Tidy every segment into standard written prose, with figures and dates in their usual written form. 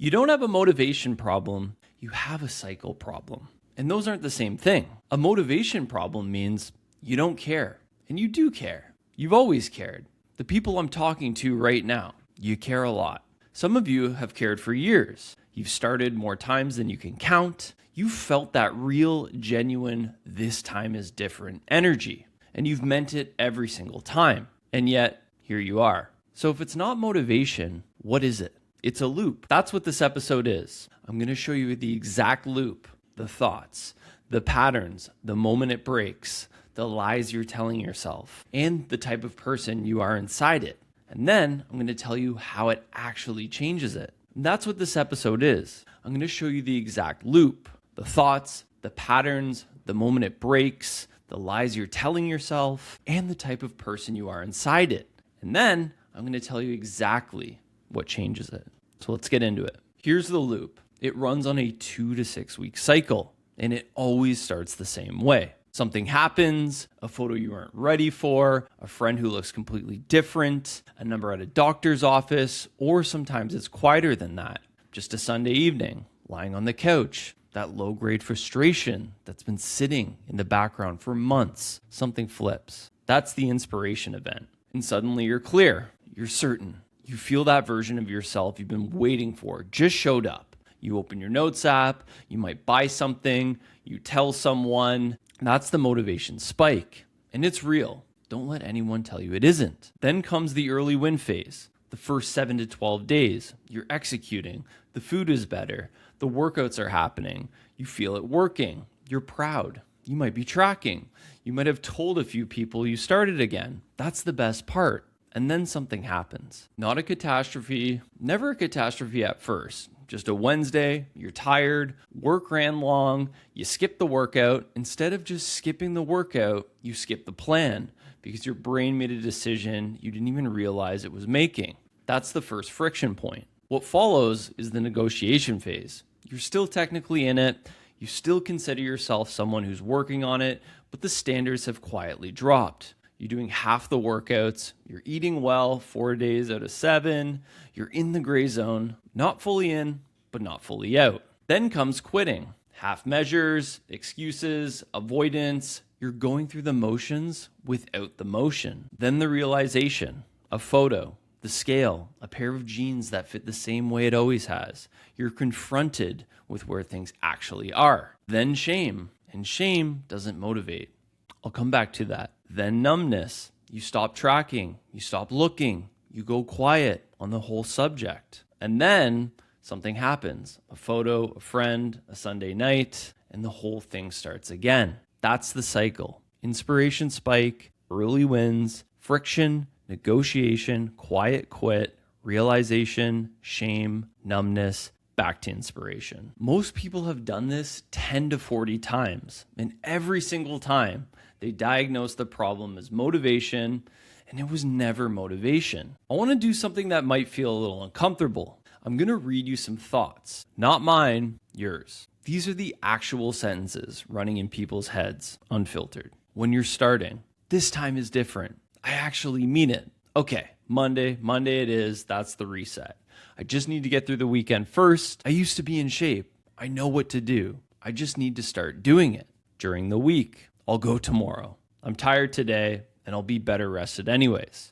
You don't have a motivation problem, you have a cycle problem. And those aren't the same thing. A motivation problem means you don't care, and you do care. You've always cared. The people I'm talking to right now, you care a lot. Some of you have cared for years. You've started more times than you can count. You've felt that real, genuine, this time is different energy, and you've meant it every single time. And yet, here you are. So if it's not motivation, what is it? It's a loop. That's what this episode is. I'm going to show you the exact loop, the thoughts, the patterns, the moment it breaks, the lies you're telling yourself, and the type of person you are inside it. And then I'm going to tell you how it actually changes it. And that's what this episode is. I'm going to show you the exact loop, the thoughts, the patterns, the moment it breaks, the lies you're telling yourself, and the type of person you are inside it. And then I'm going to tell you exactly what changes it. So let's get into it. Here's the loop. It runs on a 2 to 6 week cycle, and it always starts the same way. Something happens, a photo you weren't ready for, a friend who looks completely different, a number at a doctor's office, or sometimes it's quieter than that. Just a Sunday evening, lying on the couch, that low-grade frustration that's been sitting in the background for months. Something flips. That's the inspiration event. And suddenly you're clear. You're certain. You feel that version of yourself you've been waiting for just showed up. You open your notes app, you might buy something, you tell someone. That's the motivation spike. And it's real. Don't let anyone tell you it isn't. Then comes the early win phase. The first 7 to 12 days, you're executing. The food is better. The workouts are happening. You feel it working. You're proud. You might be tracking. You might have told a few people you started again. That's the best part. And then something happens. Not a catastrophe, never a catastrophe at first. Just a Wednesday, you're tired, work ran long, you skip the workout. Instead of just skipping the workout, you skip the plan because your brain made a decision you didn't even realize it was making. That's the first friction point. What follows is the negotiation phase. You're still technically in it. You still consider yourself someone who's working on it, but the standards have quietly dropped. You're doing half the workouts, you're eating well 4 days out of 7, you're in the gray zone, not fully in, but not fully out. Then comes quitting. Half measures, excuses, avoidance. You're going through the motions without the motion. Then the realization, a photo, the scale, a pair of jeans that fit the same way it always has. You're confronted with where things actually are. Then shame, and shame doesn't motivate. I'll come back to that. Then numbness. You stop tracking. You stop looking. You go quiet on the whole subject. And then something happens. A photo, a friend, a Sunday night, and the whole thing starts again. That's the cycle. Inspiration spike, early wins, friction, negotiation, quiet quit, realization, shame, numbness, back to inspiration. Most people have done this 10 to 40 times, and every single time they diagnose the problem as motivation, and it was never motivation. I want to do something that might feel a little uncomfortable. I'm going to read you some thoughts, not mine, yours. These are the actual sentences running in people's heads, unfiltered. When you're starting, this time is different. I actually mean it. Okay, Monday it is. That's the reset. I just need to get through the weekend first. I used to be in shape. I know what to do. I just need to start doing it. During the week, I'll go tomorrow. I'm tired today and I'll be better rested anyways.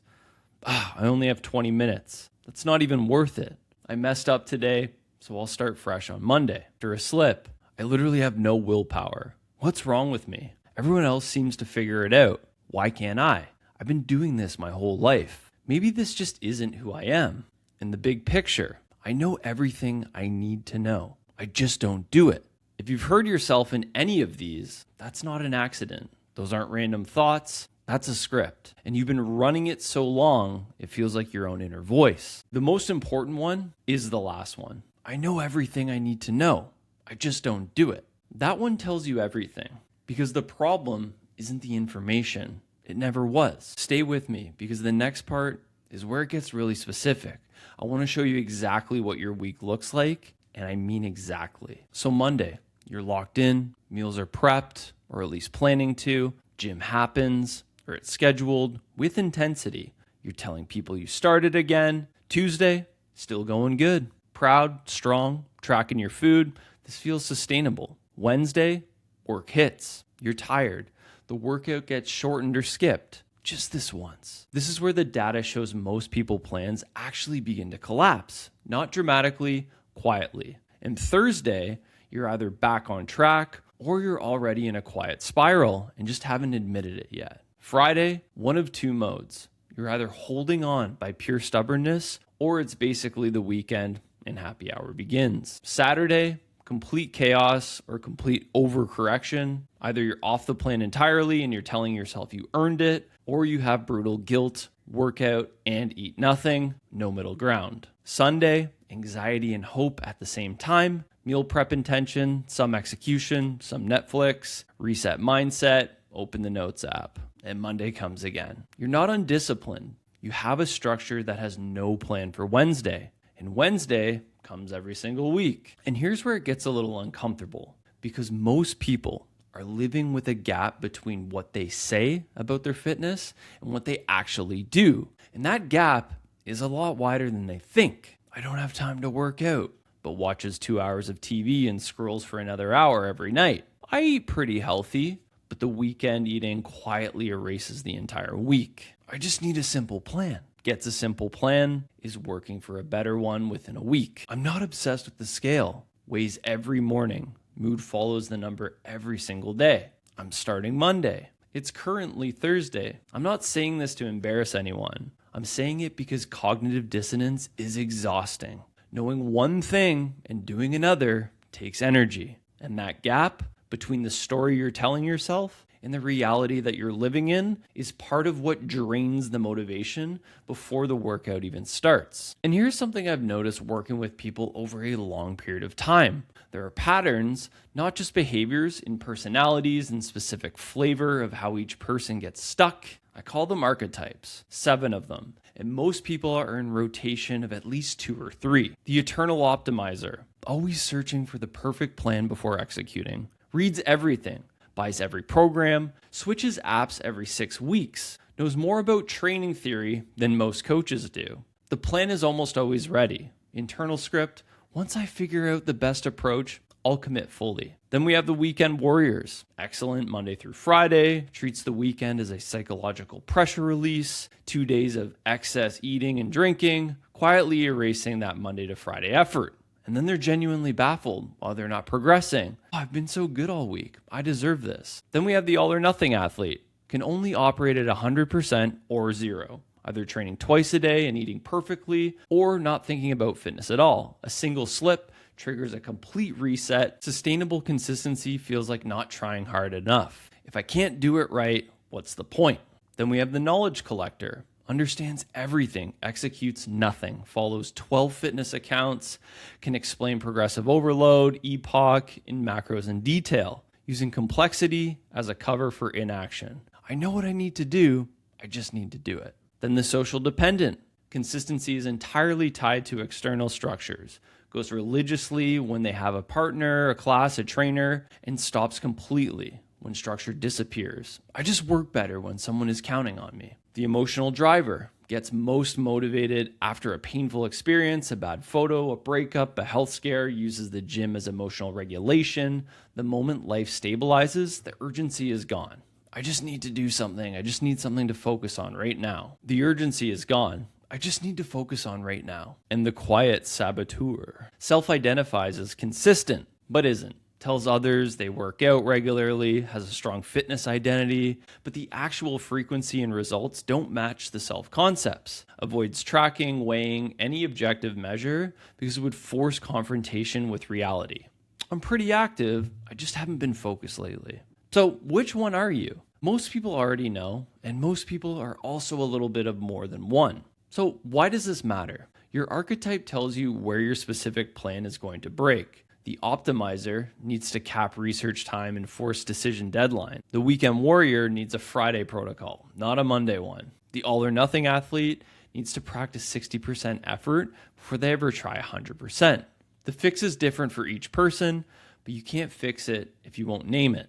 I only have 20 minutes. That's not even worth it. I messed up today, so I'll start fresh on Monday. After a slip, I literally have no willpower. What's wrong with me? Everyone else seems to figure it out. Why can't I? I've been doing this my whole life. Maybe this just isn't who I am. In the big picture, I know everything I need to know. I just don't do it. If you've heard yourself in any of these, that's not an accident. Those aren't random thoughts. That's a script. And you've been running it so long, it feels like your own inner voice. The most important one is the last one. I know everything I need to know. I just don't do it. That one tells you everything because the problem isn't the information. It never was. Stay with me because the next part is where it gets really specific. I want to show you exactly what your week looks like, and I mean exactly. So Monday, you're locked in, meals are prepped, or at least planning to, gym happens, or it's scheduled with intensity. You're telling people you started again. Tuesday, still going good. Proud, strong, tracking your food. This feels sustainable. Wednesday, work hits. You're tired. The workout gets shortened or skipped. Just this once. This is where the data shows most people plans actually begin to collapse. Not dramatically, quietly. And Thursday, you're either back on track or you're already in a quiet spiral and just haven't admitted it yet. Friday, one of two modes. You're either holding on by pure stubbornness or it's basically the weekend and happy hour begins. Saturday, complete chaos or complete overcorrection. Either you're off the plan entirely and you're telling yourself you earned it, or you have brutal guilt, workout, and eat nothing. No middle ground. Sunday, anxiety and hope at the same time. Meal prep intention, some execution, some Netflix, reset mindset, open the notes app. And Monday comes again. You're not undisciplined. You have a structure that has no plan for Wednesday. And Wednesday comes every single week. And here's where it gets a little uncomfortable, because most people are living with a gap between what they say about their fitness and what they actually do. And that gap is a lot wider than they think. I don't have time to work out, but watches 2 hours of TV and scrolls for another hour every night. I eat pretty healthy, but the weekend eating quietly erases the entire week. I just need a simple plan. Gets a simple plan, is working for a better one within a week. I'm not obsessed with the scale. Weighs every morning. Mood follows the number every single day. I'm starting Monday. It's currently Thursday. I'm not saying this to embarrass anyone. I'm saying it because cognitive dissonance is exhausting. Knowing one thing and doing another takes energy. And that gap between the story you're telling yourself and the reality that you're living in is part of what drains the motivation before the workout even starts. And here's something I've noticed working with people over a long period of time. There are patterns, not just behaviors, in personalities and specific flavor of how each person gets stuck. I call them archetypes, 7 of them. And most people are in rotation of at least 2 or 3. The eternal optimizer, always searching for the perfect plan before executing. Reads everything. Buys every program, switches apps every 6 weeks, knows more about training theory than most coaches do. The plan is almost always ready. Internal script, once I figure out the best approach, I'll commit fully. Then we have the weekend warriors. Excellent Monday through Friday, treats the weekend as a psychological pressure release, 2 days of excess eating and drinking, quietly erasing that Monday to Friday effort. And then they're genuinely baffled while they're not progressing. Oh, I've been so good all week. I deserve this. Then we have the all or nothing athlete. Can only operate at 100% or 0. Either training twice a day and eating perfectly, or not thinking about fitness at all. A single slip triggers a complete reset. Sustainable consistency feels like not trying hard enough. If I can't do it right, what's the point? Then we have the knowledge collector. Understands everything, executes nothing, follows 12 fitness accounts, can explain progressive overload, EPOC, in macros in detail, using complexity as a cover for inaction. I know what I need to do, I just need to do it. Then the social dependent. Consistency is entirely tied to external structures. Goes religiously when they have a partner, a class, a trainer, and stops completely when structure disappears. I just work better when someone is counting on me. The emotional driver gets most motivated after a painful experience, a bad photo, a breakup, a health scare, uses the gym as emotional regulation. The moment life stabilizes, the urgency is gone. I just need to do something. I just need something to focus on right now. The urgency is gone. I just need to focus on right now. And the quiet saboteur self-identifies as consistent, but isn't. Tells others they work out regularly, has a strong fitness identity, but the actual frequency and results don't match the self-concepts. Avoids tracking, weighing, any objective measure because it would force confrontation with reality. I'm pretty active, I just haven't been focused lately. So which one are you? Most people already know, and most people are also a little bit of more than one. So why does this matter? Your archetype tells you where your specific plan is going to break. The optimizer needs to cap research time and force decision deadline. The weekend warrior needs a Friday protocol, not a Monday one. The all or nothing athlete needs to practice 60% effort before they ever try 100%. The fix is different for each person, but you can't fix it if you won't name it.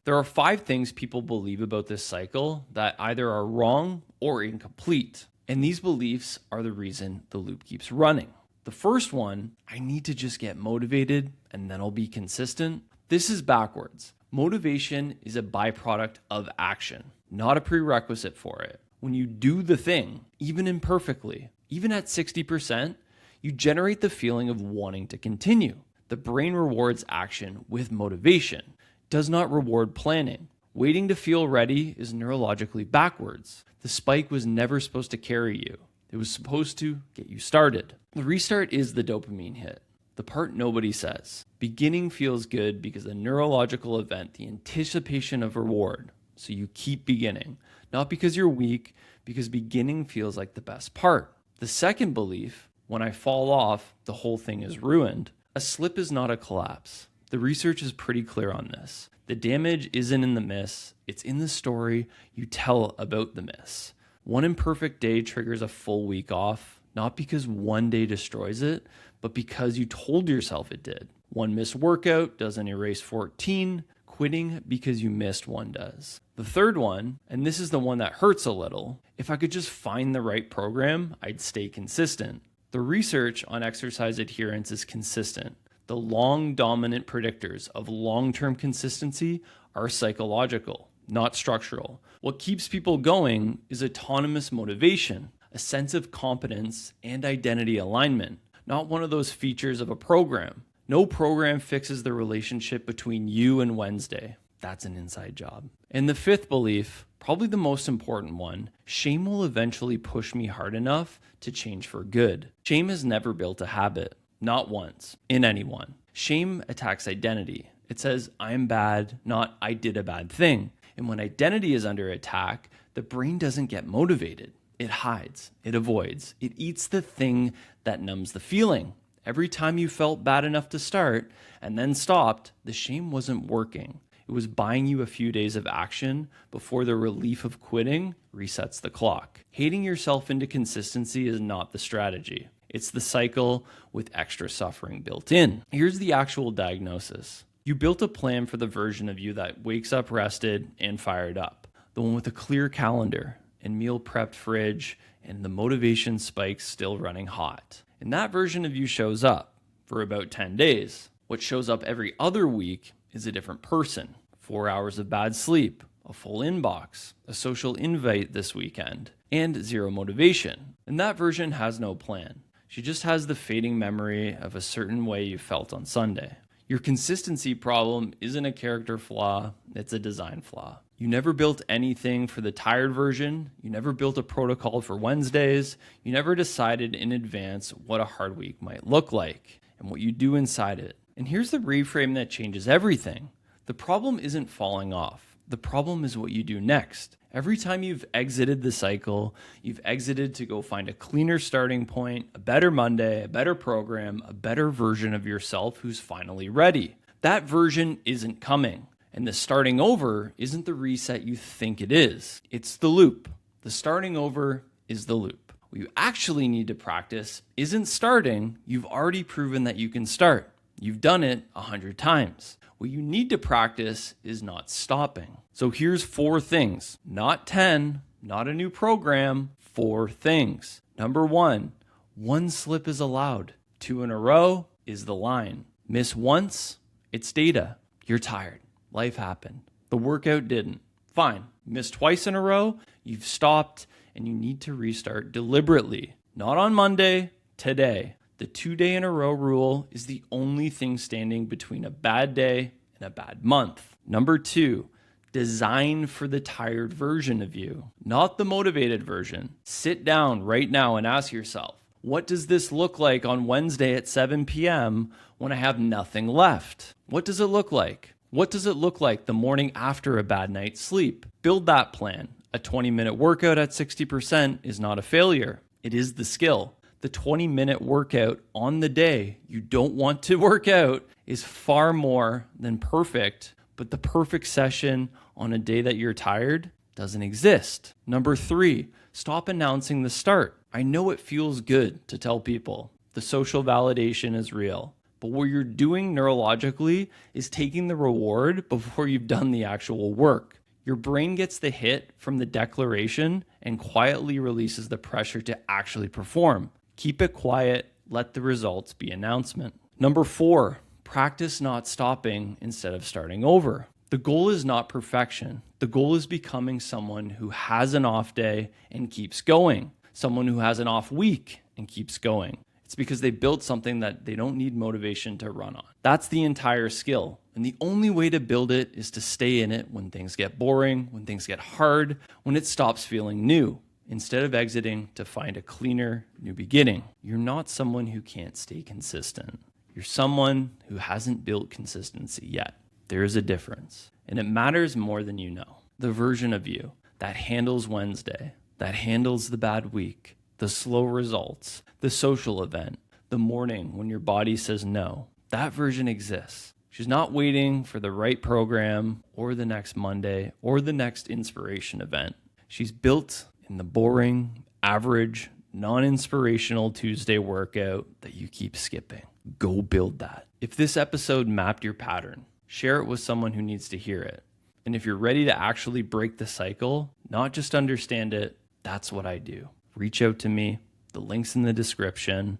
There are 5 things people believe about this cycle that either are wrong or incomplete. And these beliefs are the reason the loop keeps running. The first one, I need to just get motivated and then I'll be consistent. This is backwards. Motivation is a byproduct of action, not a prerequisite for it. When you do the thing, even imperfectly, even at 60%, you generate the feeling of wanting to continue. The brain rewards action with motivation, does not reward planning. Waiting to feel ready is neurologically backwards. The spike was never supposed to carry you. It was supposed to get you started. The restart is the dopamine hit, the part nobody says. Beginning feels good because the neurological event, the anticipation of reward. So you keep beginning, not because you're weak, because beginning feels like the best part. The second belief, when I fall off, the whole thing is ruined. A slip is not a collapse. The research is pretty clear on this. The damage isn't in the miss, it's in the story you tell about the miss. One imperfect day triggers a full week off, not because one day destroys it, but because you told yourself it did. One missed workout doesn't erase 14. Quitting because you missed one does. The third one, and this is the one that hurts a little, if I could just find the right program, I'd stay consistent. The research on exercise adherence is consistent. The long dominant predictors of long-term consistency are psychological, not structural. What keeps people going is autonomous motivation, a sense of competence and identity alignment, not one of those features of a program. No program fixes the relationship between you and Wednesday. That's an inside job. And the fifth belief, probably the most important one, shame will eventually push me hard enough to change for good. Shame has never built a habit, not once, in anyone. Shame attacks identity. It says, I'm bad, not I did a bad thing. And when identity is under attack, the brain doesn't get motivated. It hides, it avoids, it eats the thing that numbs the feeling. Every time you felt bad enough to start and then stopped, the shame wasn't working. It was buying you a few days of action before the relief of quitting resets the clock. Hating yourself into consistency is not the strategy. It's the cycle with extra suffering built in. Here's the actual diagnosis. You built a plan for the version of you that wakes up rested and fired up. The one with a clear calendar and meal prepped fridge and the motivation spikes still running hot. And that version of you shows up for about 10 days. What shows up every other week is a different person. 4 hours of bad sleep, a full inbox, a social invite this weekend, and zero motivation. And that version has no plan. She just has the fading memory of a certain way you felt on Sunday. Your consistency problem isn't a character flaw, it's a design flaw. You never built anything for the tired version. You never built a protocol for Wednesdays. You never decided in advance what a hard week might look like and what you do inside it. And here's the reframe that changes everything. The problem isn't falling off. The problem is what you do next. Every time you've exited the cycle, you've exited to go find a cleaner starting point, a better Monday, a better program, a better version of yourself who's finally ready. That version isn't coming. And the starting over isn't the reset you think it is. It's the loop. The starting over is the loop. What you actually need to practice isn't starting. You've already proven that you can start. You've done it 100 times. What you need to practice is not stopping. So here's 4 things, not 10, not a new program, 4 things. Number 1, one slip is allowed. 2 in a row is the line. Miss once, it's data. You're tired. Life happened. The workout didn't. Fine. Missed twice in a row, you've stopped, and you need to restart deliberately. Not on Monday, today. The 2-day in a row rule is the only thing standing between a bad day and a bad month. Number 2, design for the tired version of you, not the motivated version. Sit down right now and ask yourself, what does this look like on Wednesday at 7 p.m. when I have nothing left? What does it look like? What does it look like the morning after a bad night's sleep? Build that plan. A 20-minute workout at 60% is not a failure. It is the skill. The 20-minute workout on the day you don't want to work out is far more than perfect, but the perfect session on a day that you're tired doesn't exist. Number 3, stop announcing the start. I know it feels good to tell people the social validation is real. But what you're doing neurologically is taking the reward before you've done the actual work. Your brain gets the hit from the declaration and quietly releases the pressure to actually perform. Keep it quiet let the results be announcement. Number 4, practice not stopping instead of starting over. The goal is not perfection. The goal is becoming someone who has an off day and keeps going, someone who has an off week and keeps going. It's because they built something that they don't need motivation to run on. That's the entire skill. And the only way to build it is to stay in it when things get boring, when things get hard, when it stops feeling new, instead of exiting to find a cleaner new beginning. You're not someone who can't stay consistent. You're someone who hasn't built consistency yet. There is a difference, and it matters more than you know. The version of you that handles Wednesday, that handles the bad week, the slow results, the social event, the morning when your body says no, that version exists. She's not waiting for the right program or the next Monday or the next inspiration event. She's built in the boring, average, non-inspirational Tuesday workout that you keep skipping. Go build that. If this episode mapped your pattern, share it with someone who needs to hear it. And if you're ready to actually break the cycle, not just understand it, that's what I do. Reach out to me. The link's in the description.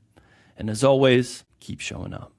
And as always, keep showing up.